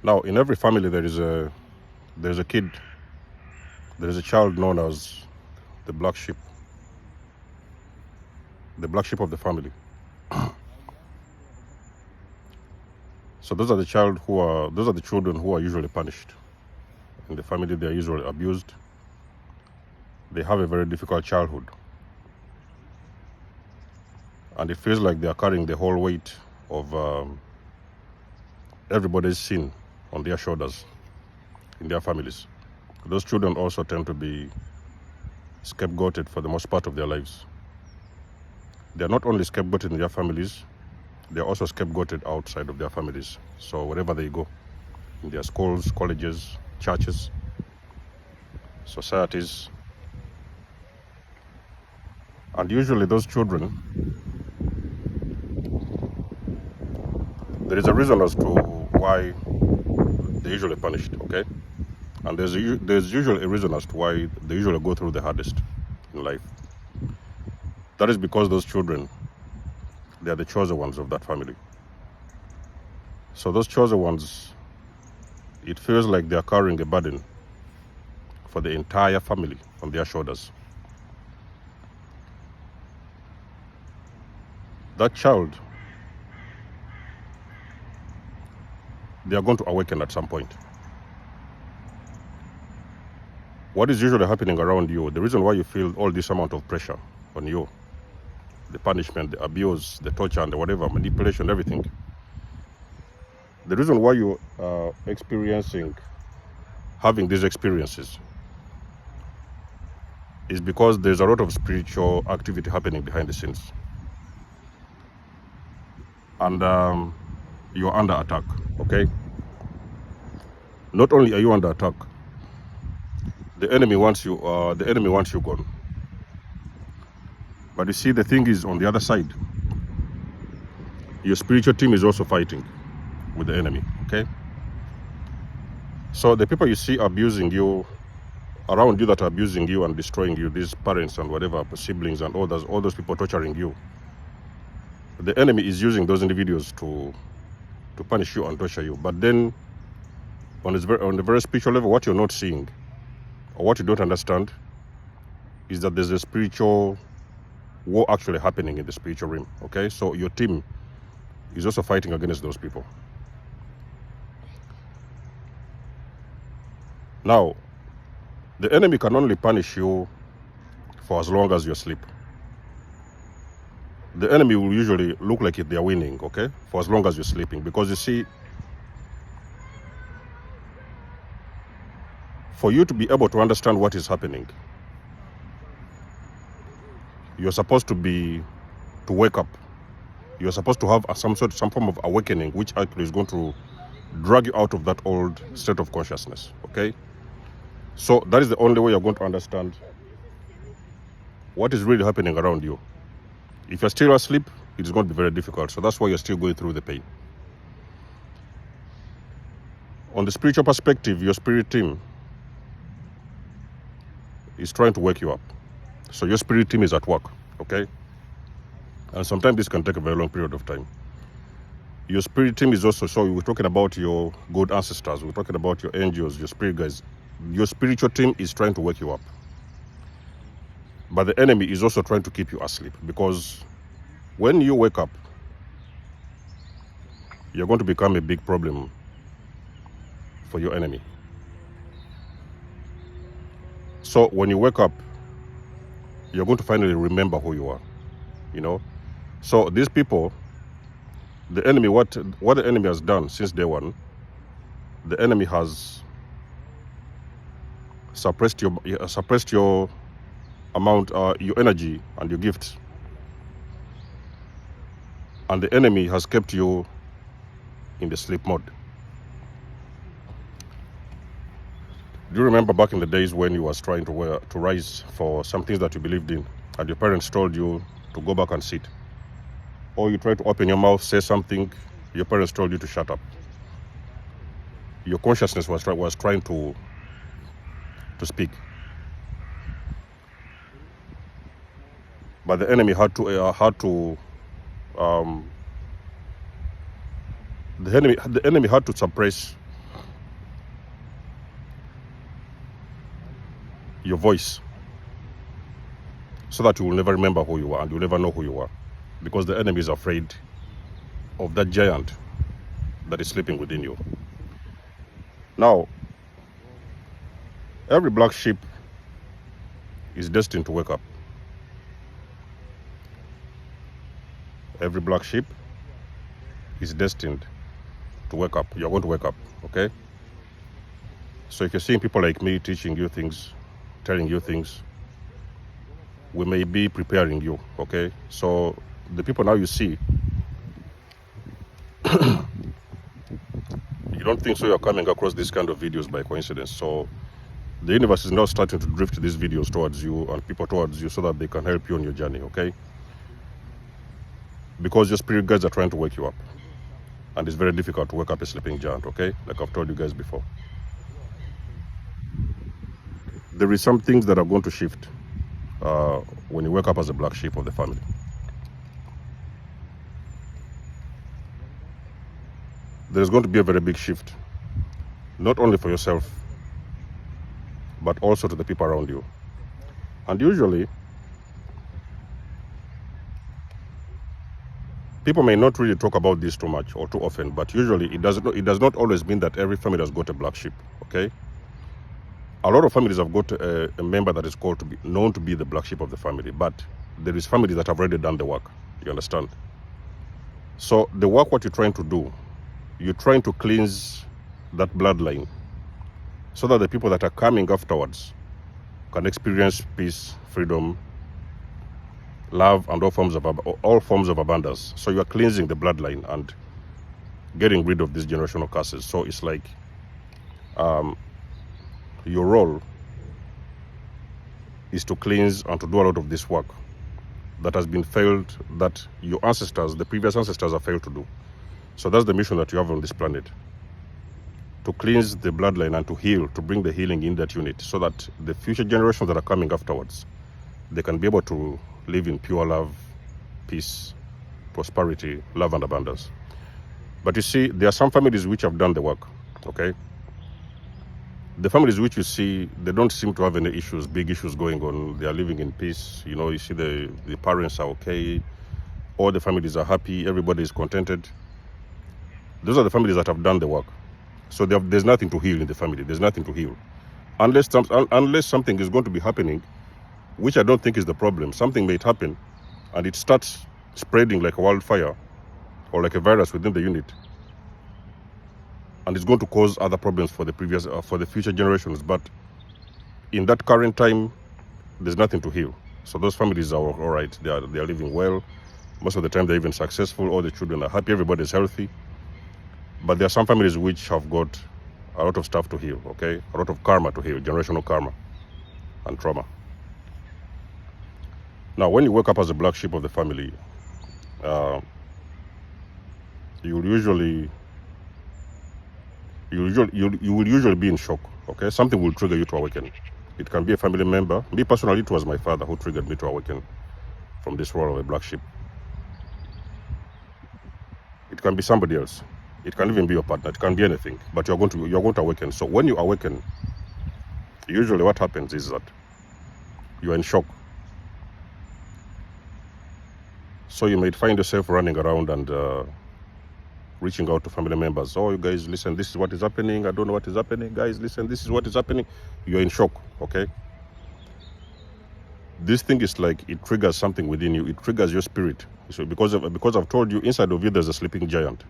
Now, in every family, there's a kid, there is a child known as the black sheep, the black sheep of the family. So those are the children who are usually punished. In the family, they are usually abused. They have a very difficult childhood. And it feels like they are carrying the whole weight of everybody's sin on their shoulders in their families. Those children also tend to be scapegoated for the most part of their lives. They are not only scapegoated in their families, they are also scapegoated outside of their families. So wherever they go, in their schools, colleges, churches, societies. And usually those children, there is a reason as to why they're usually punished, okay? And there's usually a reason as to why they usually go through the hardest in life. That is because those children, they are the chosen ones of that family. So those chosen ones, it feels like they are carrying a burden for the entire family on their shoulders. That child, they are going to awaken at some point. What is usually happening around you, the reason why you feel all this amount of pressure on you, the punishment, the abuse, the torture, and the whatever, manipulation, everything, the reason why you are having these experiences is because there's a lot of spiritual activity happening behind the scenes. And you're under attack, okay? Not only are you under attack, the enemy wants you gone. But you see, the thing is, on the other side, your spiritual team is also fighting with the enemy, okay? So the people you see abusing you, around you that are abusing you and destroying you, these parents and whatever, siblings and all those people torturing you, the enemy is using those individuals to punish you and torture you. But then, on the very spiritual level, what you're not seeing, or what you don't understand, is that there's a spiritual war actually happening in the spiritual realm, okay? So your team is also fighting against those people. Now, the enemy can only punish you for as long as you sleep. The enemy will usually look like they are winning, okay, for as long as you're sleeping. Because you see, for you to be able to understand what is happening, you're supposed to wake up. You're supposed to have some form of awakening, which actually is going to drag you out of that old state of consciousness, okay? So that is the only way you're going to understand what is really happening around you. If you're still asleep, it is going to be very difficult. So that's why you're still going through the pain. On the spiritual perspective, your spirit team is trying to wake you up. So your spirit team is at work, okay? And sometimes this can take a very long period of time. Your spirit team is also, so we're talking about your good ancestors, we're talking about your angels, your spirit guys. Your spiritual team is trying to wake you up. But the enemy is also trying to keep you asleep, because when you wake up, you're going to become a big problem for your enemy. So when you wake up, you're going to finally remember who you are, you know. So these people, the enemy, what the enemy has done since day one, the enemy has suppressed your amount, your energy and your gifts. And the enemy has kept you in the sleep mode. Do you remember back in the days when you was trying to rise for some things that you believed in, and your parents told you to go back and sit? Or you tried to open your mouth, say something, your parents told you to shut up. Your consciousness was trying to speak. But the enemy had to suppress voice, so that you will never remember who you are and you'll never know who you are, because the enemy is afraid of that giant that is sleeping within you. Now, every black sheep is destined to wake up. Every black sheep is destined to wake up. You're going to wake up, okay? So if you're seeing people like me teaching you things, telling you things, we may be preparing you, okay? So the people now you see, you don't think so you're coming across these kind of videos by coincidence. So the universe is now starting to drift these videos towards you and people towards you so that they can help you on your journey, okay? Because your spirit guides are trying to wake you up. And it's very difficult to wake up a sleeping giant, okay? Like I've told you guys before. There is some things that are going to shift when you wake up as a black sheep of the family. There's going to be a very big shift, not only for yourself, but also to the people around you. And usually, people may not really talk about this too much or too often, but usually it does not always mean that every family has got a black sheep, okay? A lot of families have got a member that is known to be the black sheep of the family, but there is families that have already done the work, you understand? So the work, what you're trying to do, you're trying to cleanse that bloodline so that the people that are coming afterwards can experience peace, freedom, love, and all forms of abundance. So you are cleansing the bloodline and getting rid of these generational curses. So it's like your role is to cleanse and to do a lot of this work that has been failed, that your ancestors, the previous ancestors, have failed to do. So that's the mission that you have on this planet, to cleanse the bloodline and to heal, to bring the healing in that unit so that the future generations that are coming afterwards, they can be able to live in pure love, peace, prosperity, love, and abundance. But you see, there are some families which have done the work, okay? The families which you see, they don't seem to have any issues, big issues going on. They are living in peace. You know, you see the parents are okay. All the families are happy. Everybody is contented. Those are the families that have done the work. So there's nothing to heal in the family. There's nothing to heal. Unless something is going to be happening, which I don't think is the problem. Something may happen and it starts spreading like a wildfire or like a virus within the unit. And it's going to cause other problems for the future generations. But in that current time, there's nothing to heal. So those families are all right. They are living well. Most of the time, they're even successful. All the children are happy. Everybody's healthy. But there are some families which have got a lot of stuff to heal, okay? A lot of karma to heal, generational karma and trauma. Now, when you wake up as a black sheep of the family, you will usually be in shock, okay? Something will trigger you to awaken. It can be a family member. Me personally, it was my father who triggered me to awaken from this role of a black sheep. It can be somebody else. It can even be your partner. It can be anything. But you're going to awaken. So when you awaken, usually what happens is that you are in shock. So you might find yourself running around and reaching out to family members. Oh, you guys, listen, this is what is happening. I don't know what is happening. Guys, listen, this is what is happening. You're in shock, okay? This thing is like, it triggers something within you. It triggers your spirit. So because I've told you, inside of you, there's a sleeping giant.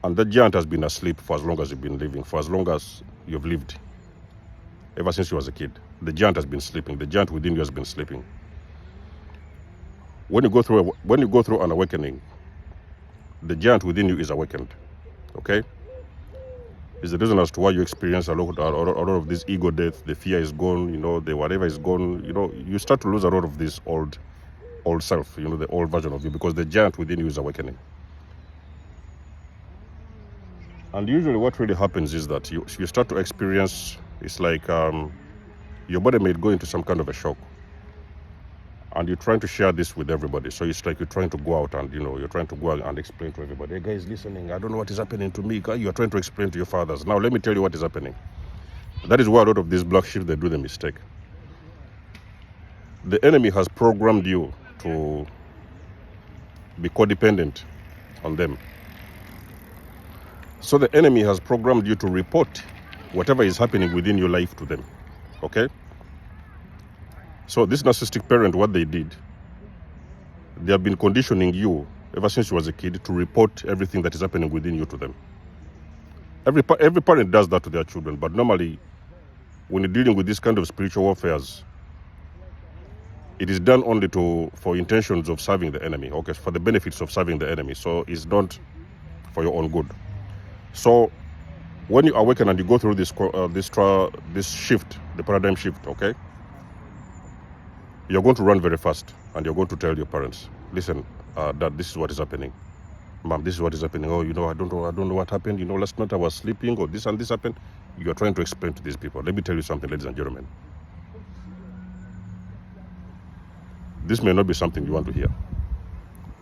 And that giant has been asleep for as long as you've been living, for as long as you've lived. Ever since you was a kid. The giant has been sleeping. The giant within you has been sleeping. When you go through an awakening, the giant within you is awakened. Okay? It's the reason as to why you experience a lot of this ego death. The fear is gone, you know, the whatever is gone. You know, you start to lose a lot of this old self, you know, the old version of you, because the giant within you is awakening. And usually what really happens is that you start to experience, it's like your body may go into some kind of a shock. And you're trying to share this with everybody. So it's like you're trying to go out and, you know, you're trying to go out and explain to everybody. Hey guys, listening, I don't know what is happening to me. You're trying to explain to your fathers. Now let me tell you what is happening. That is why a lot of these black sheep, they do the mistake. The enemy has programmed you to be codependent on them. So the enemy has programmed you to report whatever is happening within your life to them. Okay? So this narcissistic parent, what they did, they have been conditioning you ever since you was a kid to report everything that is happening within you to them. Every parent does that to their children, but normally when you're dealing with this kind of spiritual warfares, it is done only for intentions of serving the enemy, okay, for the benefits of serving the enemy. So it's not for your own good. So when you awaken and you go through this shift, the paradigm shift, okay, you're going to run very fast and you're going to tell your parents, listen, Dad, this is what is happening. Mom, this is what is happening. Oh, I don't know what happened. Last night I was sleeping, or this and this happened. You're trying to explain to these people. Let me tell you something, ladies and gentlemen. This may not be something you want to hear,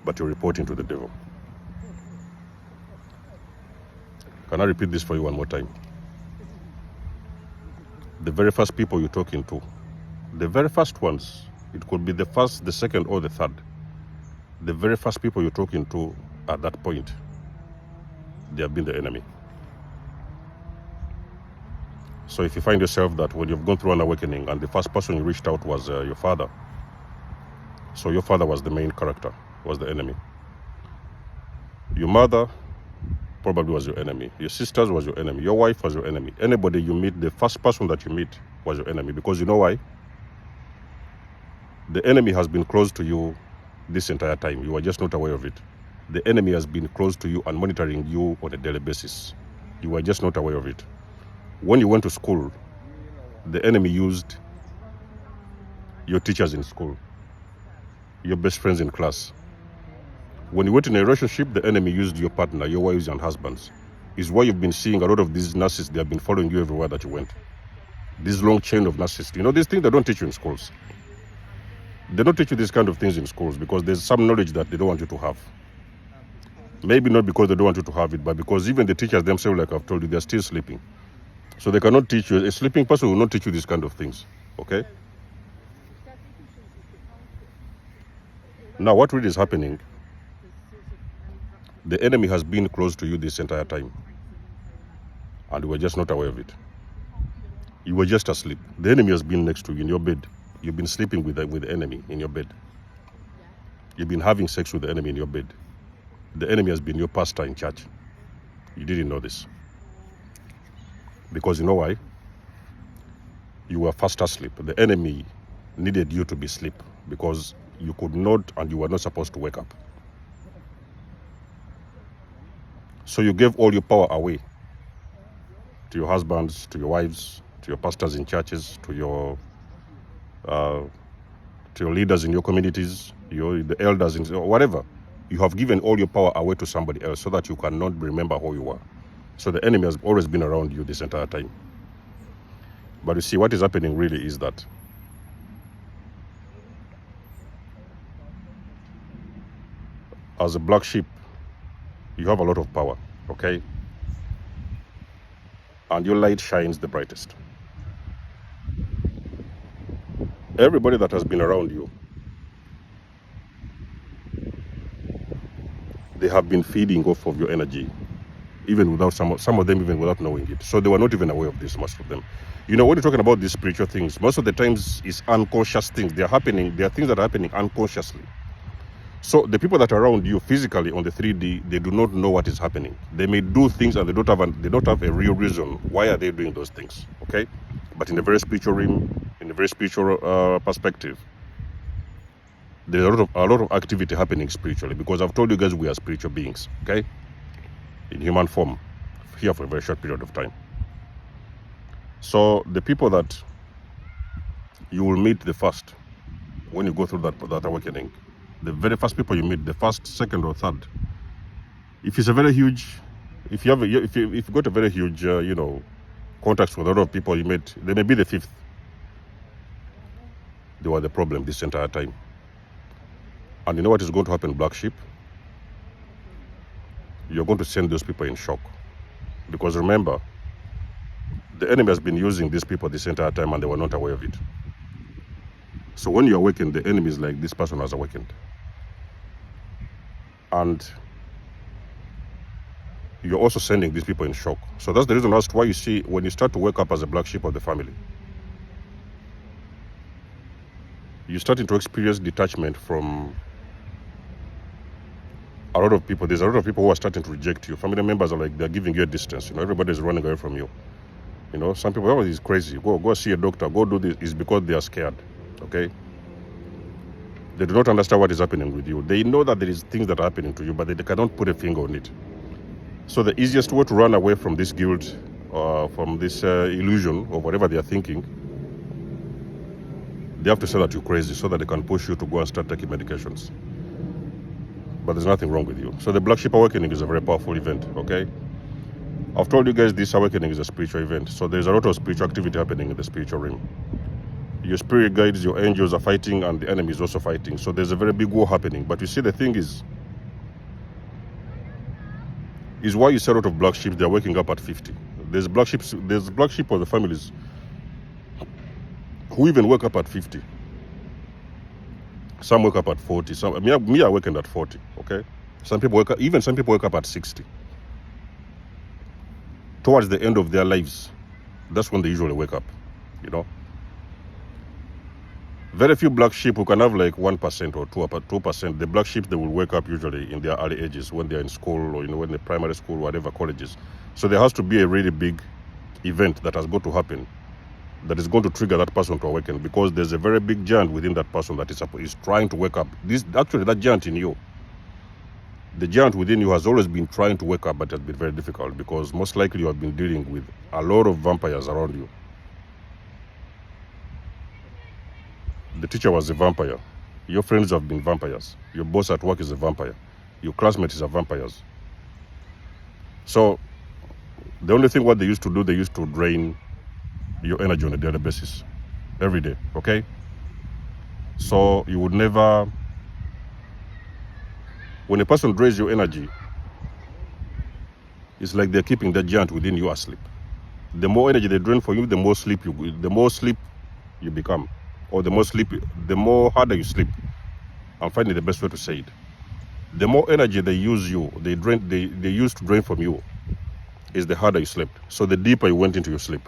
but you're reporting to the devil. Can I repeat this for you one more time? The very first people you're talking to, the very first ones, it could be the first, the second, or the third. The very first people you're talking to at that point, they have been the enemy. So if you find yourself that when you've gone through an awakening and the first person you reached out was your father, so your father was the main character, was the enemy. Your mother probably was your enemy. Your sisters was your enemy. Your wife was your enemy. Anybody you meet, the first person that you meet was your enemy. Because you know why? The enemy has been close to you this entire time. You are just not aware of it. The enemy has been close to you and monitoring you on a daily basis. You are just not aware of it. When you went to school, the enemy used your teachers in school, your best friends in class. When you went in a relationship, the enemy used your partner, your wives and husbands. Is why you've been seeing a lot of these narcissists, they have been following you everywhere that you went. This long chain of narcissists. These things they don't teach you in schools. They don't teach you these kind of things in schools because there's some knowledge that they don't want you to have. Maybe not because they don't want you to have it, but because even the teachers themselves, like I've told you, they're still sleeping. So they cannot teach you. A sleeping person will not teach you these kind of things. Okay? Now, what really is happening, the enemy has been close to you this entire time. And you were just not aware of it. You were just asleep. The enemy has been next to you in your bed. You've been sleeping with the enemy in your bed. You've been having sex with the enemy in your bed. The enemy has been your pastor in church. You didn't know this. Because you know why? You were fast asleep. The enemy needed you to be asleep because you could not and you were not supposed to wake up. So you gave all your power away to your husbands, to your wives, to your pastors in churches, to your leaders in your communities, the elders, in whatever. You have given all your power away to somebody else so that you cannot remember who you were. So the enemy has always been around you this entire time. But you see, what is happening really is that as a black sheep, you have a lot of power, okay? And your light shines the brightest. Everybody that has been around you, they have been feeding off of your energy, even without some of them even without knowing it. So they were not even aware of this, most of them. When you're talking about these spiritual things, most of the times it's unconscious things. They are happening. There are things that are happening unconsciously. So the people that are around you physically on the 3D, they do not know what is happening. They may do things and they don't have a real reason why are they doing those things. Okay, but in a very spiritual realm, in a very spiritual perspective, there's a lot of activity happening spiritually, because I've told you guys we are spiritual beings. Okay, in human form, here for a very short period of time. So the people that you will meet the first when you go through that awakening, the very first people you meet, the first, second, or third, if it's a very huge, if you got a very huge, contacts with a lot of people you met, they may be the fifth. They were the problem this entire time. And you know what is going to happen, Black Sheep? You're going to send those people in shock. Because remember, The enemy has been using these people this entire time and they were not aware of it. So when you awaken, the enemy is like, this person has awakened. And you're also sending these people in shock. So that's the reason as to why you see when you start to wake up as a black sheep of the family, you're starting to experience detachment from a lot of people. There's a lot of people who are starting to reject you. Family members are like, they're giving you a distance. You know, everybody's running away from you. You know, some people, oh, he's crazy. Go see a doctor. Go do this. It's because they are scared. Okay? They do not understand what is happening with you. They know that there is things that are happening to you, but they cannot put a finger on it. So the easiest way to run away from this guilt, from this illusion of whatever they are thinking, they have to say that you're crazy so that they can push you to go and start taking medications. But there's nothing wrong with you. So the Black Sheep Awakening is a very powerful event, okay? I've told you guys this awakening is a spiritual event. So there's a lot of spiritual activity happening in the spiritual realm. Your spirit guides, your angels are fighting, and the enemy is also fighting. So there's a very big war happening. But you see, the thing is why you see a lot of black sheep, they're waking up at 50. There's black sheep of the families who even wake up at 50. Some wake up at 40. Me, I awakened at 40, okay? Some people wake up at 60. Towards the end of their lives, that's when they usually wake up, you know? Very few black sheep who can have like 1% or 2%. The black sheep, they will wake up usually in their early ages when they're in school or, you know, when they're primary school, whatever, colleges. So there has to be a really big event that has got to happen that is going to trigger that person to awaken, because there's a very big giant within that person that is trying to wake up. That giant in you, the giant within you has always been trying to wake up, but it has been very difficult because most likely you have been dealing with a lot of vampires around you. The teacher was a vampire. Your friends have been vampires. Your boss at work is a vampire. Your classmates are vampires. So the only thing what they used to do, they used to drain your energy on a daily basis, every day, okay? So you would never, when a person drains your energy, it's like they're keeping that giant within you asleep. The more energy they drain for you, the more sleep you become. Or the more harder you sleep. I'm finding the best way to say it. The more energy they use they use to drain from you, is the harder you slept. So the deeper you went into your sleep.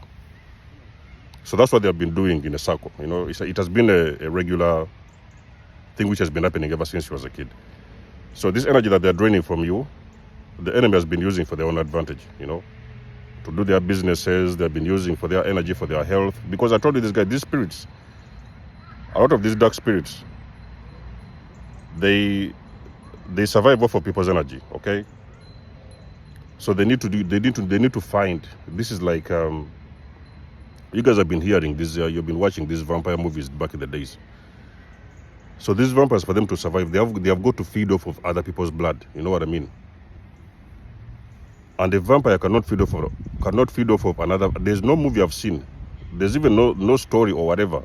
So that's what they have been doing in a circle. You know, it has been a regular thing which has been happening ever since you was a kid. So this energy that they're draining from you, the enemy has been using for their own advantage, you know, to do their businesses. They've been using for their energy, for their health. Because I told you this guy, these spirits, a lot of these dark spirits, they survive off of people's energy, okay? So they need to find, this is like, you guys have been hearing this, you've been watching these vampire movies back in the days. So these vampires, for them to survive, they have got to feed off of other people's blood, you know what I mean? And a vampire cannot feed off of another. There's no movie I've seen, there's even no story or whatever,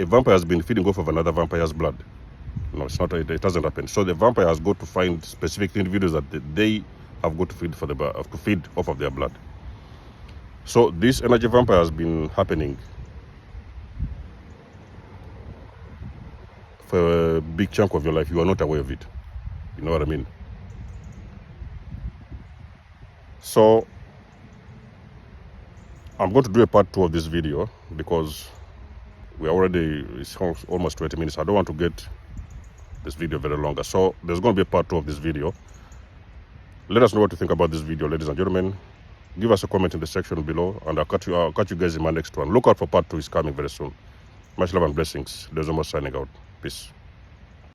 a vampire has been feeding off of another vampire's blood. No, it's not. It doesn't happen. So the vampire has got to find specific individuals that they have got to feed off of their blood. So this energy vampire has been happening for a big chunk of your life. You are not aware of it. You know what I mean? So I'm going to do a part 2 of this video because it's almost 20 minutes. I don't want to get this video very longer. So there's going to be a part 2 of this video. Let us know what you think about this video, ladies and gentlemen. Give us a comment in the section below, and I'll catch you guys in my next one. Look out for part 2. It's coming very soon. Much love and blessings. There's no more signing out. Peace.